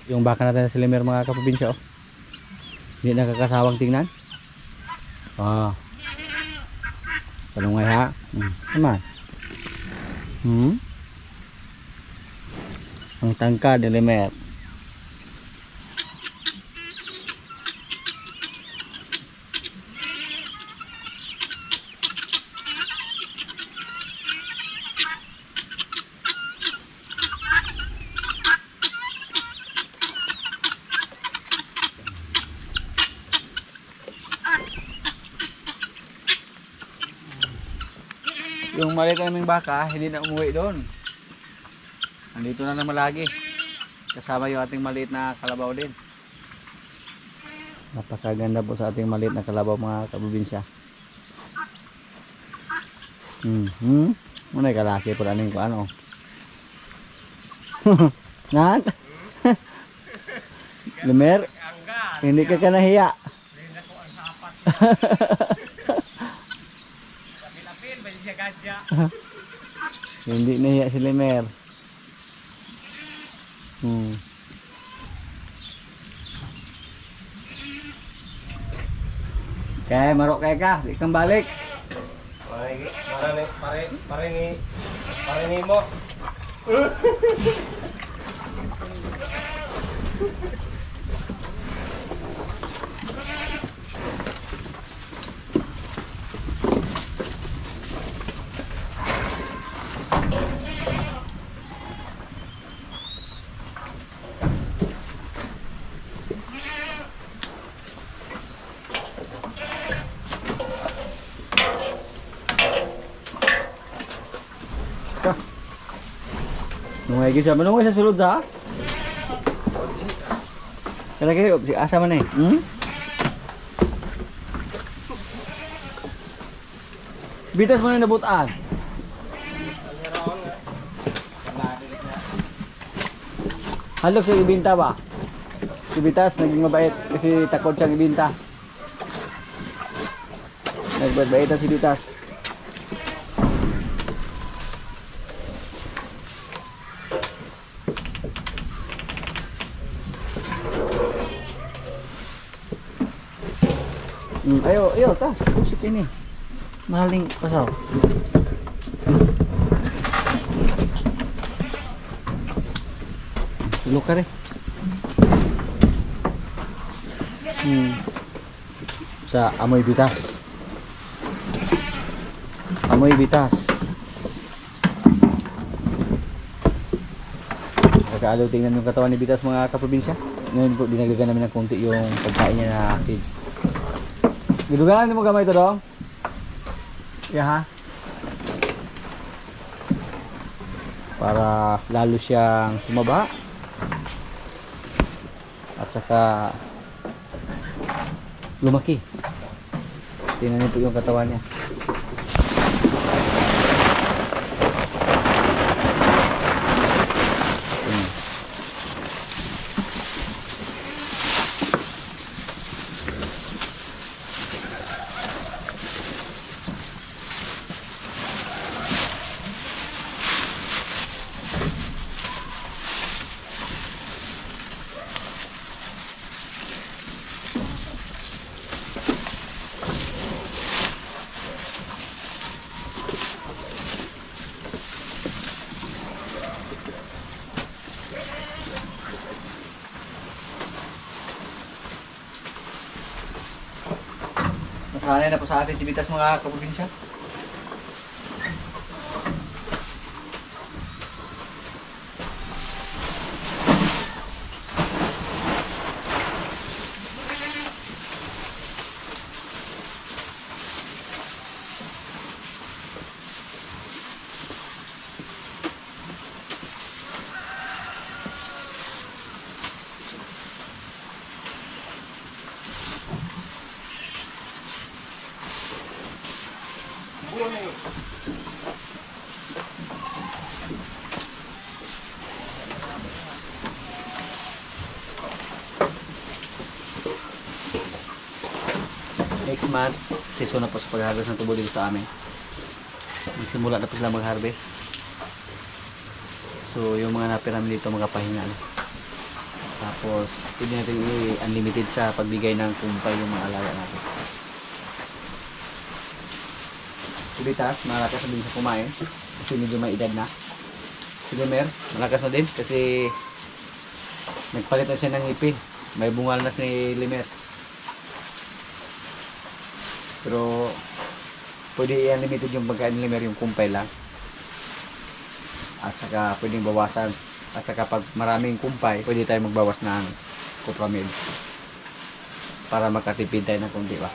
Yung baka natin sa Limer mga kaprobinsya oh. Hindi nakakasawang tingnan. Ah. Talungay ha. Naman. Ang tangkad ni Limer. Yung maliit naming baka, hindi na umuwi doon. Andito na naman lagi. Kasama yung ating maliit na kalabaw din. Napakaganda po sa ating maliit na kalabaw mga kaprobinsya. Muna kalaki po aning ko ano. Nan? Limer? Hindi ka nahiya. Hindi nahiya si Limer. Kaya marok kaya ka, di kang balik. Pare ni mo. Nungay gisa manungay sa sulod sa. Kaya kayo si asa man eh. Bitas mo na nabutaan. Halok sa ibinta ba? Si Bitas naging mabait kasi takot siyang ibinta. Nagbait-baitan si Bitas. Ayo, tas. Usip ini. Maling pasaw. Sulok ka rin. Sa amoy bitas. Amoy bitas. Nakakaalaw tingnan yung katawan ni Bitas mga kaprobinsya. Ngayon po dinagagan namin ng konti yung pagkain niya na feeds. Gidugaan mo gamay ito dong? Yeah, ha? Para lalo siyang tumaba. At saka lumaki. Tingnan niyo po yung katawan niya. Nasanay na po sa atin si Bitas mga kaprobinsya. Next month, season na po sa pag-harvest ng tubo dito sa amin. Nagsimula na po sila mag-harvest. So, yung mga napirami dito, mga pahinga. Tapos pwede natin i-unlimited sa pagbigay ng kumpay yung mga alaga natin. Si Bitas, malakas na din sa kumain kasi medyo may edad na. Si Limer, malakas na din kasi nagpalit na siya ng ngipin. May bungal na si Limer. Pero pwede i-unlimited yung pagkain ni Limer, yung kumpay lang. At saka pwedeng bawasan. At saka pag maraming kumpay, pwede tayo magbawas ng Cupramil para makatipid tayo ng kunti ba.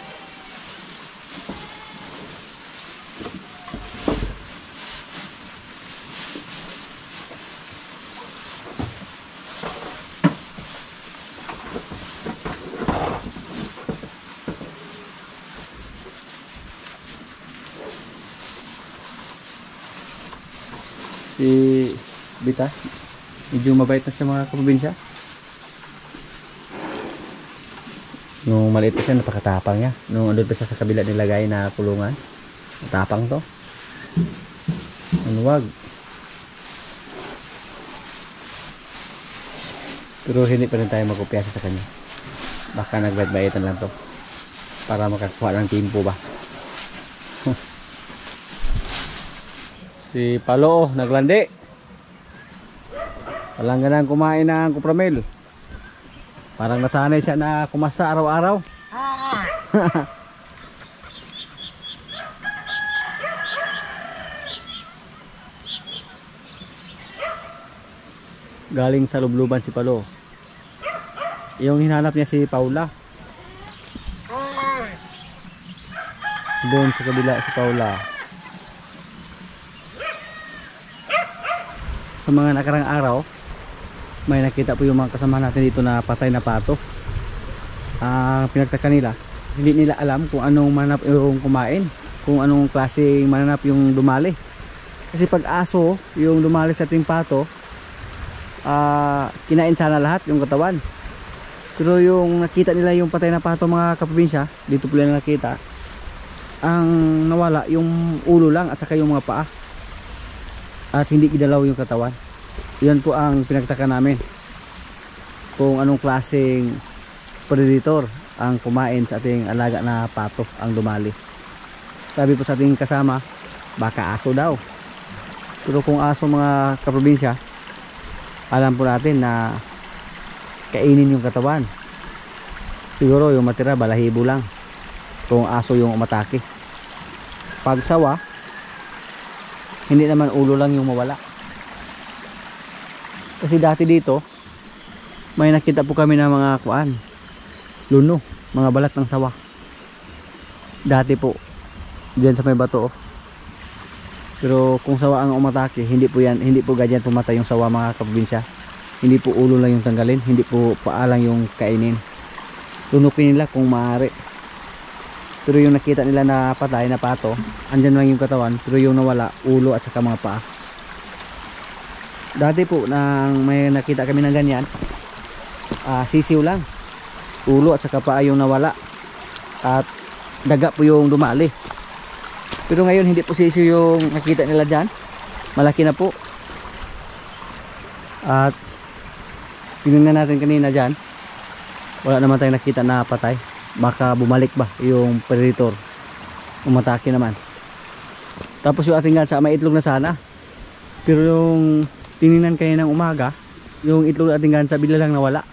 Si Bitas, medyo mabait na sa mga kaprobinsya. Nung maliit pa siya, napakatapang niya. Nung andun pa siya sa kabila nilagay na kulungan, matapang to. Manuwag. Pero hindi pa rin tayo magkumpiyansa sa kanya. Baka nagbait-baitan lang to para makakuha ng timpo ba. Si Palo, naglandi. Walang ganang kumain ng Cupramil. Parang nasanay siya na kumasta araw-araw. Galing sa lubluban si Palo. Yung hinanap niya si Paula. Doon sa kabila si Paula. Sa mga nakarang araw, may nakita po yung mga kasama natin dito na patay na pato. Ang pinagtaka nila, hindi nila alam kung anong mananap yung kumain, kung anong klaseng mananap yung dumali. Kasi pag aso yung dumali sa ating pato, kinain sana lahat yung katawan. Pero yung nakita nila yung patay na pato mga kaprobinsya, dito po nila nakita, ang nawala yung ulo lang at saka yung mga paa. At hindi gidalaw yung katawan. Yan po ang pinagtaka namin, kung anong klaseng predator ang kumain sa ating alaga na pato, ang dumali. Sabi po sa ating kasama, baka aso daw. Pero kung aso mga kaprobinsya, alam po natin na kainin yung katawan. Siguro yung matira balahibo lang kung aso yung umatake. Pag sawa, hindi naman ulo lang yung mawala. Kasi dati dito may nakita po kami ng mga luno, mga balat ng sawa. Dati po diyan sa may bato. Pero kung sawa ang umatake, hindi po ganyan pumatay yung sawa mga kaprobinsya. Hindi po ulo lang yung tanggalin, hindi po paa lang yung kainin. Lunukin nila kung maaari. Pero yung nakita nila na patay na pato, andyan lang yung katawan, pero yung nawala, ulo at saka mga paa. Dati po nang may nakita kami ng ganyan, sisiw lang, ulo at saka paa yung nawala, at daga po yung dumali. Pero ngayon hindi po sisiw yung nakita nila dyan, malaki na po. At tinignan natin kanina dyan, wala naman tayong nakita na patay. Baka bumalik ba yung predator, umatake naman. Tapos yung ating gansa may itlog na sana, pero yung tinignan kanina ng umaga, yung itlog ng ating gansa bigla lang nawala.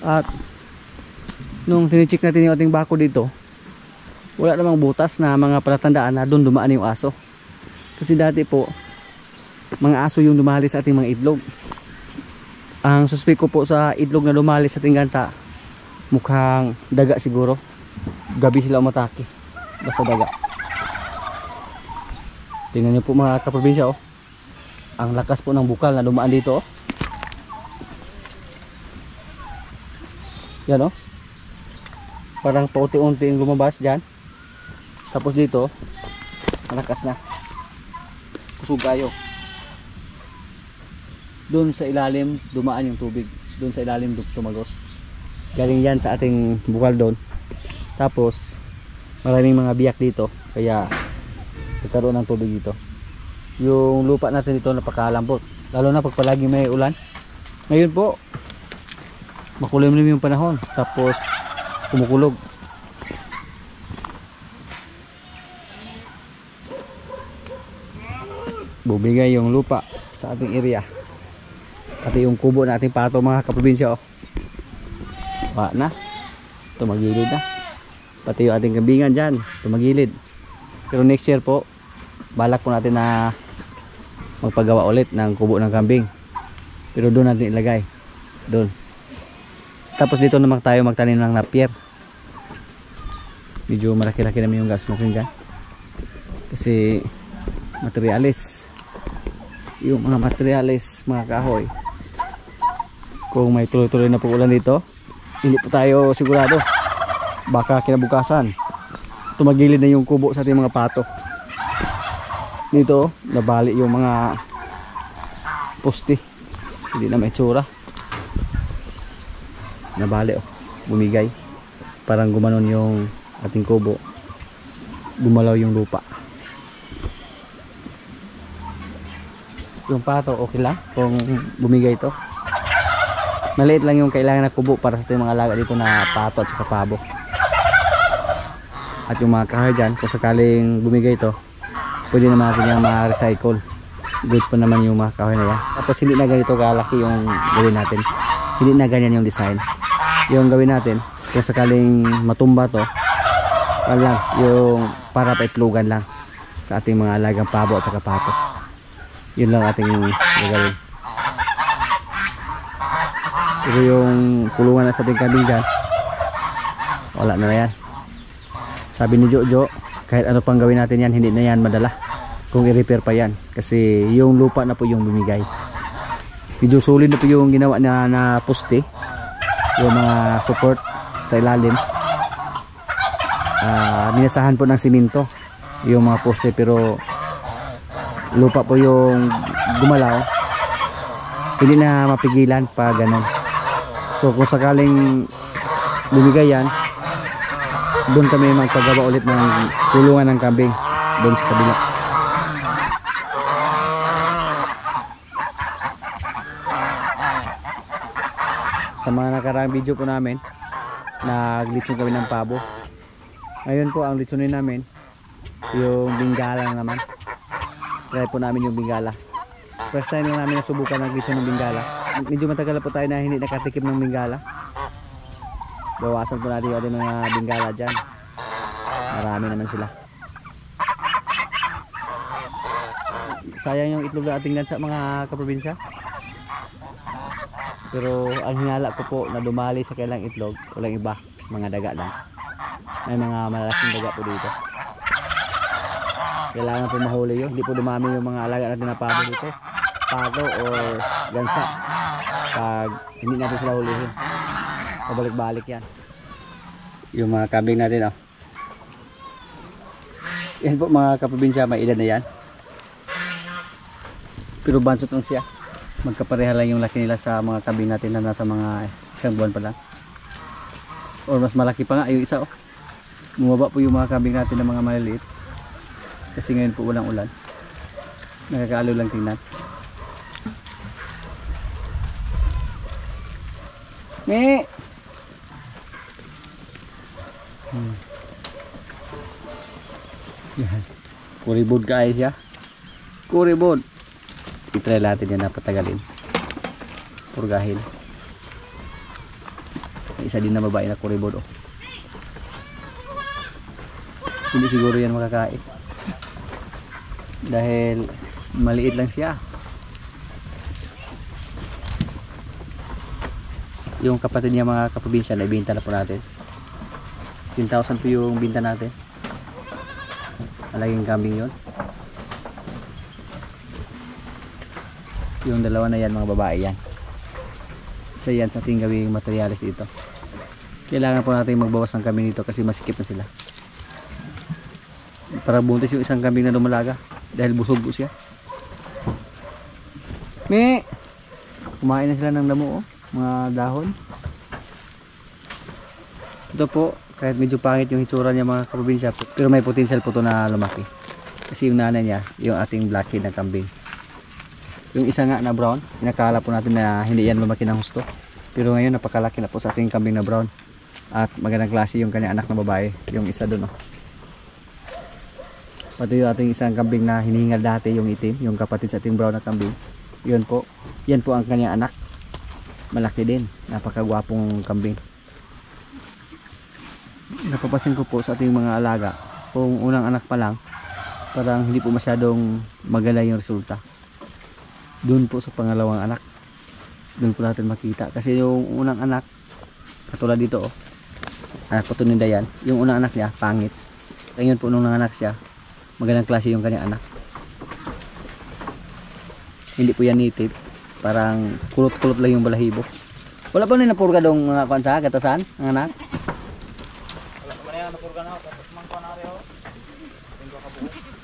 At nung tinicheck natin yung ating bako dito, wala namang butas na mga palatandaan na doon dumaan yung aso. Kasi dati po mga aso yung dumali sa ating mga itlog. Ang suspect ko po sa itlog na dumali sa ating gansa, mukhang daga siguro. Gabi sila umatake, basta daga. Tingnan niyo po mga kaprobinsya, ang lakas po ng bukal na dumaan dito. Yan parang paunti-unti yung lumabas dyan. Tapos dito malakas na, kusog kayo. Doon sa ilalim dumaan yung tubig, doon sa ilalim tumagos. Galing yan sa ating bukal doon. Tapos maraming mga biyak dito, kaya nagkaroon ng tubig dito. Yung lupa natin dito napakalambot, lalo na pag palagi may ulan. Ngayon po makulimlim yung panahon, tapos kumukulog. Bumigay yung lupa sa ating area, pati yung kubo nating pato mga kaprobinsya. Oh, wala na, tumagilid na, pati yung ating kambingan dyan tumagilid. Pero next year po, balak po natin na magpagawa ulit ng kubo ng kambing, pero doon natin ilagay doon. Tapos dito naman tayo magtanim ng napier. Medyo malaki-laki naman yung gas natin dyan, kasi materialis, yung mga materialis, mga kahoy. Kung may tuloy-tuloy na po ulan dito, hindi po tayo sigurado, baka kinabukasan tumagilid na yung kubo sa ating mga pato. Dito nabali yung mga poste, hindi na may tsura, nabali. Oh, bumigay, parang gumanon yung ating kubo, gumalaw yung lupa. Yung pato okay lang kung bumigay ito. Maliit lang yung kailangan na kubo para sa ating mga alaga dito na pato at saka pabo. At yung mga kahoy dyan, kung sakaling bumigay ito, pwede naman natin yung ma-recycle goods pa naman yung mga kahoy na yan. Tapos hindi na ganito kalaki yung gawin natin, hindi na ganyan yung design. Yung gawin natin, kung sakaling matumba to, wala, yung para paitlugan lang sa ating mga alagang pabo at saka pato. Yun lang ating gagawin. Pero yung kulungan na sa ating kambing dyan, wala na yan. Sabi ni Jojo, kahit ano pang gawin natin yan, hindi na yan madala kung i-repair pa yan, kasi yung lupa na po yung bumigay. Medyo solid na po yung ginawa na poste, yung mga support sa ilalim. Minasahan po ng simento yung mga poste, pero lupa po yung gumalaw, hindi na mapigilan pa ganun. So kung sakaling bumigay yan, doon kami magpagawa ulit ng kulungan ng kambing doon sa kabila. Sa mga nakaraang video po namin, naglitson kami ng pabo. Ngayon po ang litsonin namin yung bingala naman. Try po namin yung bingala. First time lang namin nasubukan naglitson ng bingala. Medyo matagal na po tayo na hindi nakatikim ng bingala. Bawasan po natin yung mga bingala dyan, marami naman sila. Sayang yung itlog na ating lansa mga kaprobinsya. Pero ang hinala ko po na dumali sa kailang itlog, walang iba, mga daga lang. May mga malalaking daga po dito. Kailangan po mahuli yun, hindi po dumami yung mga alaga natin na pabo dito, pato or gansa. Pag hindi natin sila hulihin, pabalik-balik yan. Yung mga kambing natin, oh. Yan po mga kaprobinsya, may edad na yan. Pero bansot lang siya. Magkapareha lang yung laki nila sa mga kambing natin na nasa mga isang buwan pa lang. Or mas malaki pa nga yung isa, oh. Bumaba po yung mga kambing natin na mga maliliit. Kasi ngayon po walang ulan. Nakakaalo lang tingnan. Me! Yan. Kuribod ka ay siya. Kuribod. I-try natin yan na patagalin. Purgahin. May isa din na babae na kuribod, oh. Hindi siguro yan makakain. Dahil maliit lang siya. Yung kapatid niya mga kaprobinsya, naibinta na po natin. 10,000 po yung binta natin. Malaking kambing yun. Yung dalawa na yan mga babae yan. Isa yan sa ating gawing materialis dito. Kailangan po natin magbawas ng kambing dito kasi masikip na sila. Para buntis yung isang kambing na dumalaga dahil busog po siya. Me! Kumain na sila ng damo, oh. Mga dahon. Ito po, kahit medyo pangit yung hitsura niya mga kaprobinsya, pero may potential po ito na lumaki. Kasi yung nanay niya, yung ating blackhead na kambing. Yung isa nga na brown, inakala po natin na hindi yan lumaki ng husto. Pero ngayon napakalaki na po sa ating kambing na brown. At magandang klase yung kanya anak na babae, yung isa doon, oh. Pati yung ating isang kambing na hinihingal dati, yung itim, yung kapatid sa ating brown na kambing. Yun po, yan po ang kanya anak. Malaki din, napakagwapong kambing. Napapasin ko po sa ating mga alaga, kung unang anak pa lang, parang hindi po masyadong maganda yung resulta. Doon po sa pangalawang anak, doon po natin makita. Kasi yung unang anak, katulad dito, oh, anak po ito ni Dayan, yung unang anak niya pangit. Ngayon po nung nanganak siya, magandang klase yung kanyang anak. Hindi po yan native, parang kulot-kulot lang yung balahibo. Wala pa na napurga dong mga kansa, gatasan, ang anak? Wala pa na napurga na, tapos mangko na rin.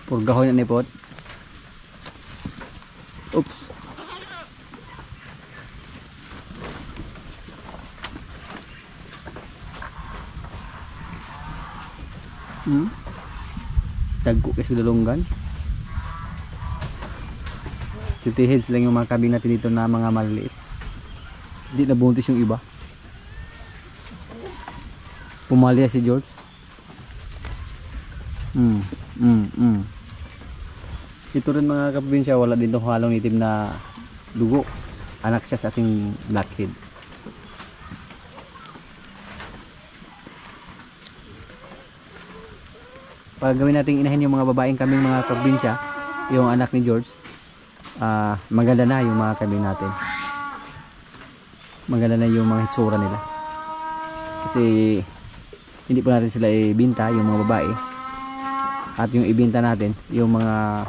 Purga ho yan ipot. Oops. Tagko kasi dalunggan. 50 heads lang yung mga kambing natin dito na mga maliliit. Hindi nabuntis yung iba. Pumalya si George. Ito rin mga kaprobinsya, wala din itong halong itim na dugo. Anak siya sa ating blackhead. Pag gawin natin inahin yung mga babaeng kambing mga kaprobinsya, yung anak ni George, maganda na yung mga kambing natin. Maganda na yung mga hitsura nila. Kasi hindi po natin sila ibinta, yung mga babae. At yung ibinta natin, yung mga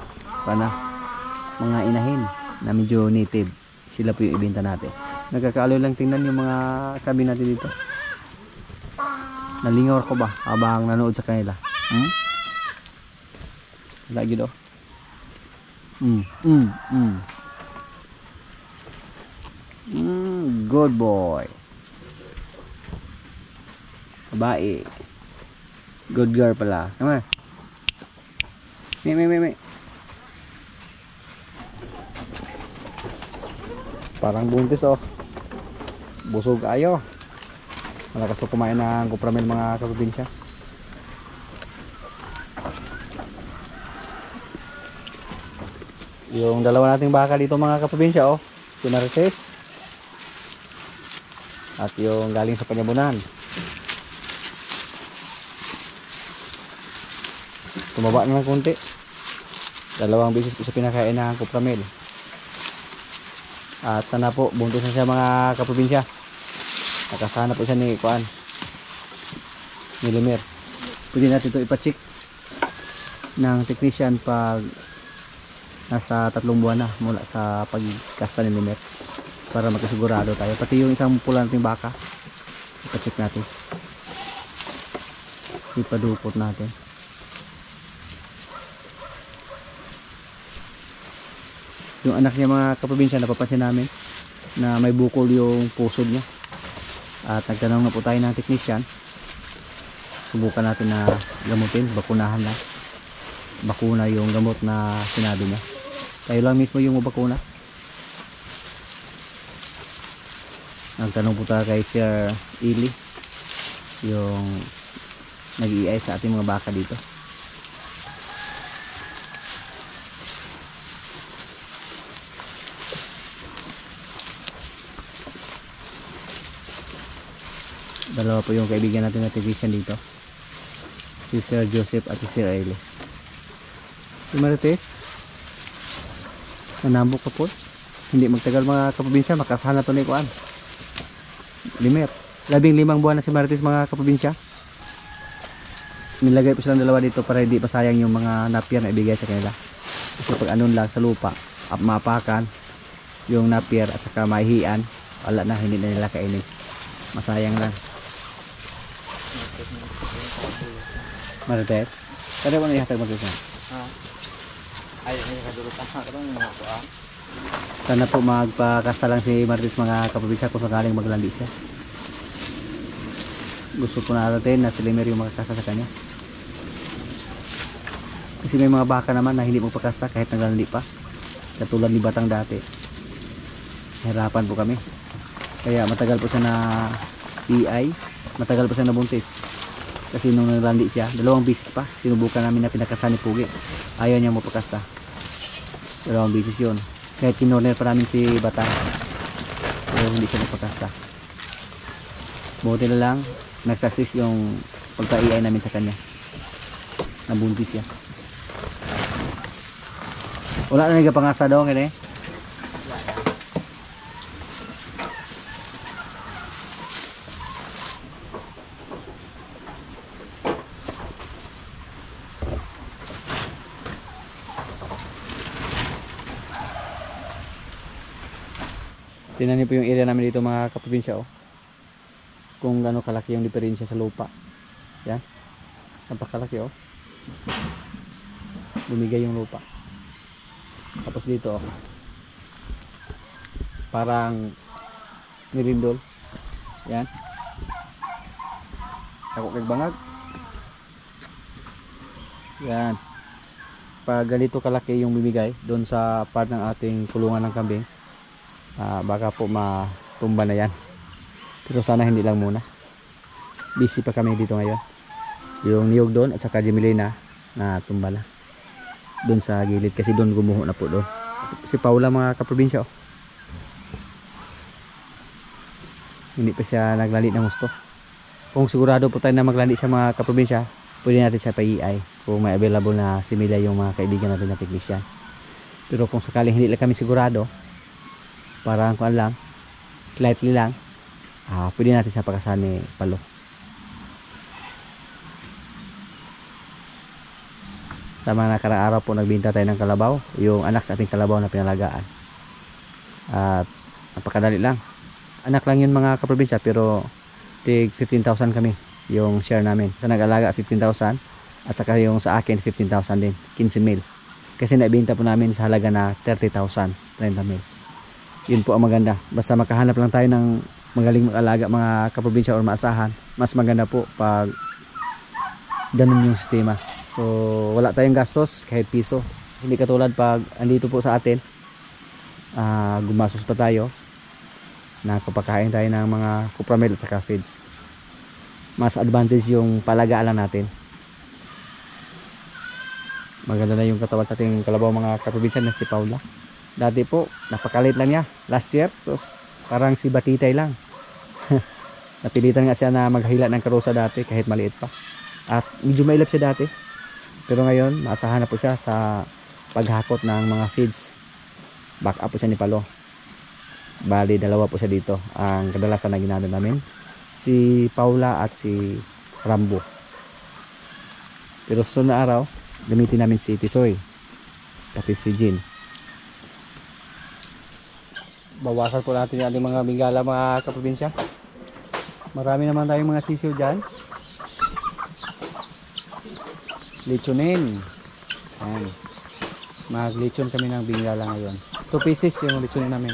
mga inahin na medyo native, sila po yung ibinta natin. Nagkakaaloy lang tingnan yung mga kambing natin dito. Nalingaw ko ba habang nanood sa kanila? Lagi do. Good boy. Babae. Good girl pala. Come on. May. Parang buntis, oh. Busog ayo. Malakas to kumain ng kupramel mga kaprobinsya. Yung dalawa nating baka dito mga kaprobinsya, oh. Si Marites. At yung galing sa Panyabunan. Tumaba na ng konti. Dalawang beses ko sa pinakain ng kupramel. At sana po buntis na siya mga kaprobinsya. Nakasana po siya ni Kuan, ni Limer. Pwede natin ito ipacheck ng technician pag nasa 3 buwan na mula sa pagkasta ni Limer, para magkasigurado tayo. Pati yung isang pula nating baka ipacheck natin, ipadukot natin. Yung anak niya mga kaprobinsya, napapansin namin na may bukol yung pusod niya. At nagtanong na po tayo ng technician. Subukan natin na gamutin, bakunahan na. Bakuna yung gamot na sinabi niya. Tayo lang mismo yung bakuna. Nagtanong po tayo kay Sir Ili, yung nag-iay sa ating mga baka dito. Dalawa po yung kaibigan natin na technician dito, si Sir Joseph at si Sir Eli. Si Marites, nanambok ka po. Hindi magtagal mga kaprobinsya, makasahan na ito ni Kuan, Limer. 15 buwan na si Marites mga kaprobinsya. Nilagay po silang dalawa dito para hindi pa sayang yung mga napier na ibigay sa kanila. Kasi pag anon lang sa lupa, mapakan yung napier at saka mahihian, wala na, hindi na nila kainin. Masayang lang. Marites, kada mo na ihatag magkita? Ay, may kadulutan ka rin mga kuha. Sana po magpakasta lang si Marites mga kaprobinsya kung sakaling maglandi siya. Gusto po natin na si Limer yung makakasta sa kanya. Kasi may mga baka naman na hindi magpakasta kahit naglandi pa. Katulad ni Batang dati. Hirapan po kami. Kaya matagal po siya na EI, matagal po siya nabuntis. Kasi nung naglandi siya, 2 beses pa, sinubukan namin na pinakasan ni Pugi. Ayaw niya mapakasta. 2 beses yun. Kaya kinorner pa namin si Batang. Pero hindi siya mapakasta. Buti na lang, nag-success yung pagka-EI namin sa kanya. Nabuntis siya. Wala na nagpangasa daw kaya eh. Tingnan niyo po yung area namin dito mga kaprobinsya oh. Kung gaano kalaki yung diferensya sa lupa. Yan. Napakalaki oh. Bumigay yung lupa. Tapos dito oh. Parang nirindol. Yan. Ako kagbangag. Yan. Pag ganito kalaki yung bibigay doon sa part ng ating kulungan ng kambing, baka po matumba na yan. Pero sana hindi lang muna. Busy pa kami dito ngayon. Yung niyog doon at saka Gemilina na tumba na doon sa gilid kasi doon gumuho na po doon. Si Paula mga kaprobinsya oh. Hindi pa siya naglandi ng gusto. Kung sigurado po tayo na maglandi sa mga kaprobinsya, pwede natin siya pa-EI kung may available na simila yung mga kaibigan natin na technician. Pero kung sakaling hindi lang kami sigurado, parang kung lang, slightly lang, pwede natin siya pakasan ni Palo. Sa mga nakarang araw po nagbinta tayo ng kalabaw, yung anak sa ating kalabaw na pinalagaan. At napakadali lang. Anak lang yun mga kaprobinsya, pero tig 15,000 kami yung share namin. Sa nag-alaga 15,000 at saka yung sa akin 15,000 din, 15,000. Kasi naibinta po namin sa halaga na 30,000, 30,000. Yun po ang maganda. Basta makahanap lang tayo ng magaling mag-alaga mga kaprobinsya or maasahan, mas maganda po pag ganun yung sistema. So wala tayong gastos kahit piso. Hindi katulad pag andito po sa atin, gumastos pa tayo na kapakain tayo ng mga kupramel at saka feeds. Mas advantage yung palagaan lang natin. Maganda na yung katawan sa ating kalabaw mga kaprobinsya na si Paula. Dati po, napakalit lang niya. Last year, so, parang si Batitay lang. Napilitan nga siya na maghila ng karusa dati kahit maliit pa. At medyo mailap siya dati. Pero ngayon, maasahan na po siya sa paghakot ng mga feeds. Back up po siya ni Palo. Bali, 2 po siya dito. Ang kadalasan na ginano namin, si Paula at si Rambo. Pero sunod na araw, gamitin namin si Tisoy. Pati si Jean. Bawasan po natin yung mga bingala mga kaprobinsya. Marami naman tayong mga sisiw dyan. Lechonin. Ayan. Mag-lechon kami ng bingala ngayon. 2 pieces yung lechonin namin.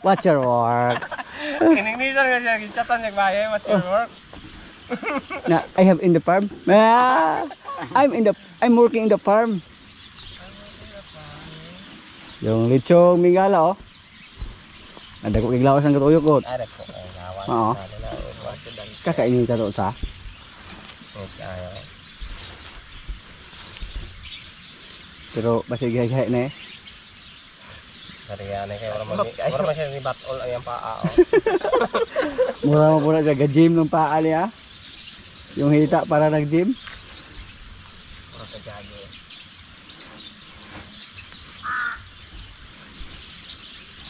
What's your work? Kinignisan nga siya, ginchatan niya bahay, what's your work? Na, I have in the farm. I'm working in the farm. Yung lechong mingala oh. Ada ko kiglawas ang katuyok ko. Ada ko ay gawan. Oo. Kakainin ka to sa. Pero basi gaya-gaya na eh. Sariya na kayo orang masih ni batol ang yang paa. Mura mo pula sa gym ng paa niya. Yung hita para nag-gym. Para sa jage.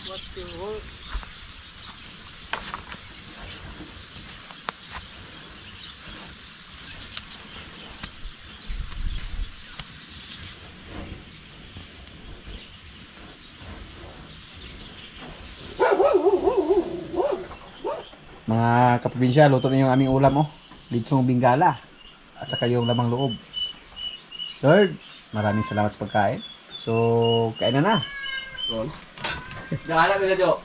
What's your work? Mga kaprobinsya, luto na yung aming ulam oh. Lechong bingala at saka yung lamang loob. Third, maraming salamat sa pagkain. So, kain na na. Jangan ada beda, Jo.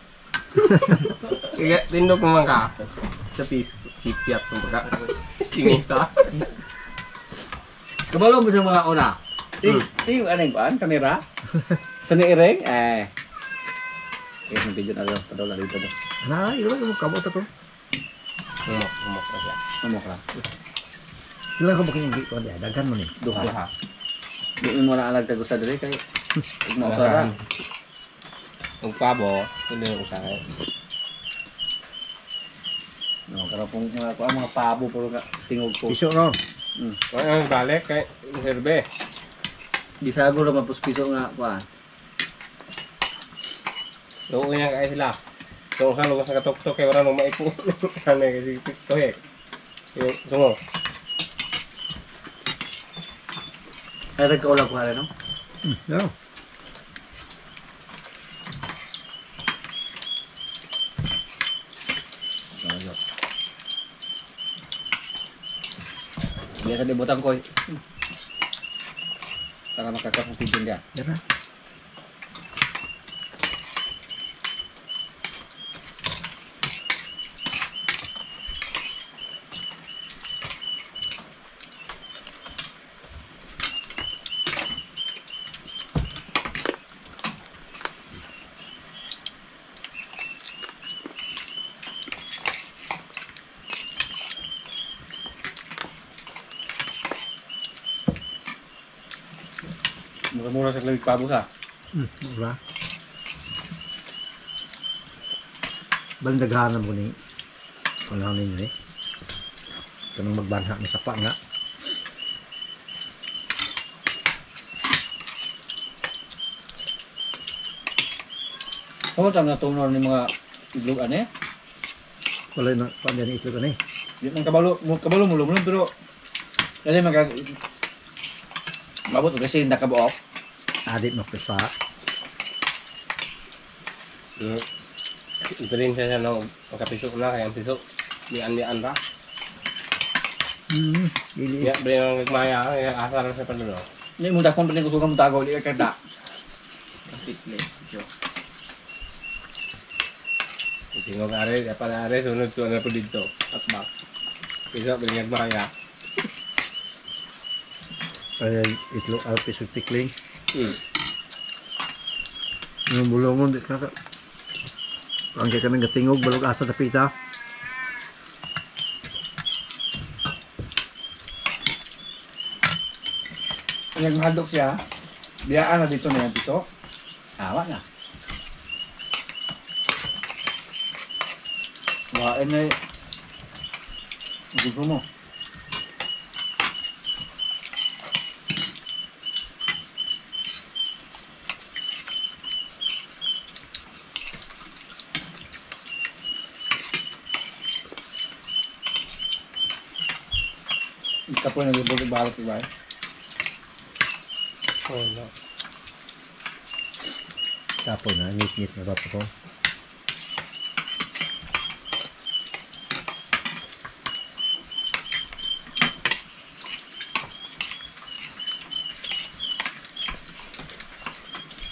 Kaya tindog naman ka. Sa sipiat mo ka. Singita. Kabalo mo sa mga una. Ting anong paan kamera? Sa niireng yung video na daw, padala dito daw. Nah, itu kan kamu tuh. Umok na siya. Ano ka? Kailan ka makinig ko dia, daghan mo ni. Duha. Duha. Di mo na alag tago sa diri kay mo sa Ang pabo, hindi ko sa akin. no, kara pong mga pabo puro ka tingog po. Piso ron. Ang balik kay Herbe. Di sago ra piso nga kuan. Doon niya kaya sila. So, sa lugar sa katok-tok, kaya wala nung maipo. Ano kasi ito eh. Yung sungo. Ay nagkaula ko rin no. Ya. Biasa di butang ko. Para makakapong video dia. Ya na. Mura-mura sa labig pabo sa. Mura. Bandaghanan mo ni. Panahon ninyo eh. Kanang magbanha ni sapa nga. Kamo tam na tunor ni mga iglog ane. Wala na pandyan ito kan eh. Di man kabalo mo lumulong pero dali magag mabot kasi nakabuok. Adit mapisa. Ito rin siya ng kapiso na, kaya ang piso. Lian-lian ra. Dili. Kaya brin ang nagmaya, kaya asar sa panuno. Ni mo dakon pala gusto ka mo tagaw di ka kada. Tikle. Tingog are, para are, sunod to na po dito. At back. Piso, brin nagmaya. Ay itlo alpis tikling. Hmm. Yung bulungon di ka. Ang kaya kami gatingog balog asa sa pita. Nagmahadlok siya. Biyaan na dito na yung piso. Awa na. Wain na gusto mo. Ika po nag-ibig balot diba? Oh, no. Tapos na ngit-ngit na bapo ko.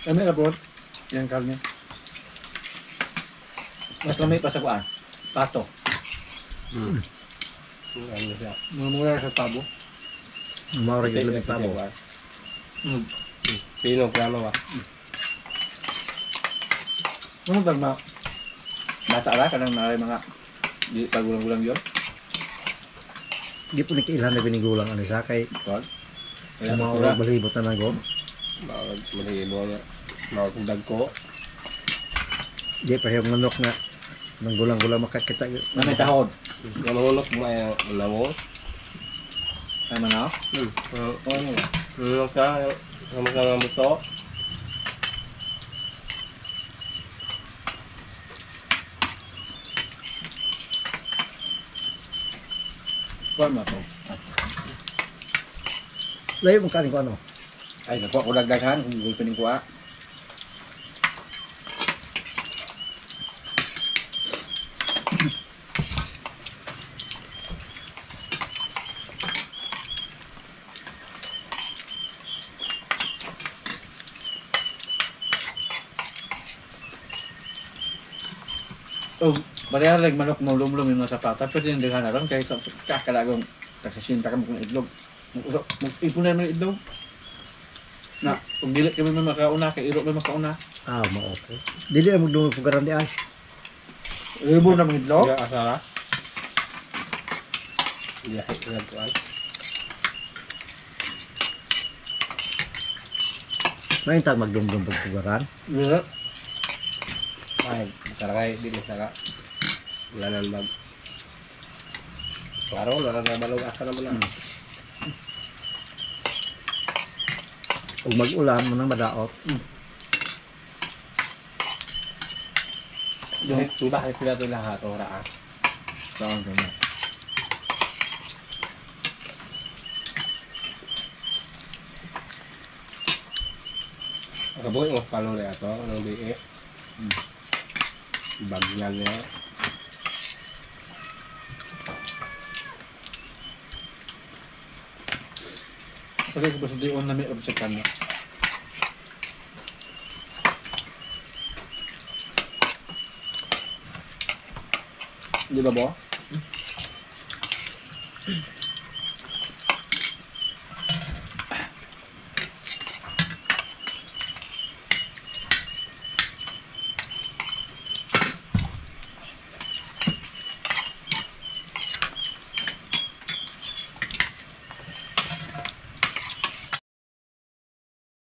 Kami na po. Yan kalmi. Mas lamay pa sa kuan. Pato. Ano siya? Mumura sa tabo. Maura yung lamig tabo. Pino, plano ba? Ano ba ma? Bata ra kanang naray mga di pagulang-gulang yon. Di po nikiilan na binigulang ano sa kay Kuan. Kaya maura maura. balibot na nago. Bawag malibo niya. Bawag kong dagko. Di pa yung manok nga nang gulang-gulang makakita. Na may tahod. Namulok mo ay namo. Ay mga. Namulok ka. Namulok ka ng buto. Kuan mo to. Layo mo kanin ko ano. Ay nakuha ko dagdagan kung gulpin ning kuha. Oh, Bariya lang manok mo lumlum yung mga sapata, pwede hindi ka na ron, kahit kakalagong kakasinta ka mo kung itlog. Mag-ipon na yung itlog. Na, kung dili kami may makauna, kay iro may makauna. Ah, okay. Dili na magdungog pugaran di ay. Ibo na mga itlog. Iya asara. Iya hikmat tuan. May ta magdungog pugaran. Iya. Ay, karangay di saka. Lanan bag. Klaro na balog asa naman na. Ug mag-ulam mo nang madaot. Dahil tulah sila to lahat ora. Saan ka na? Kaboy mo palo na ato nang biik. Bagyan niya. Pagay ko ba sa diyon na may obsekan niya? Di ba ba?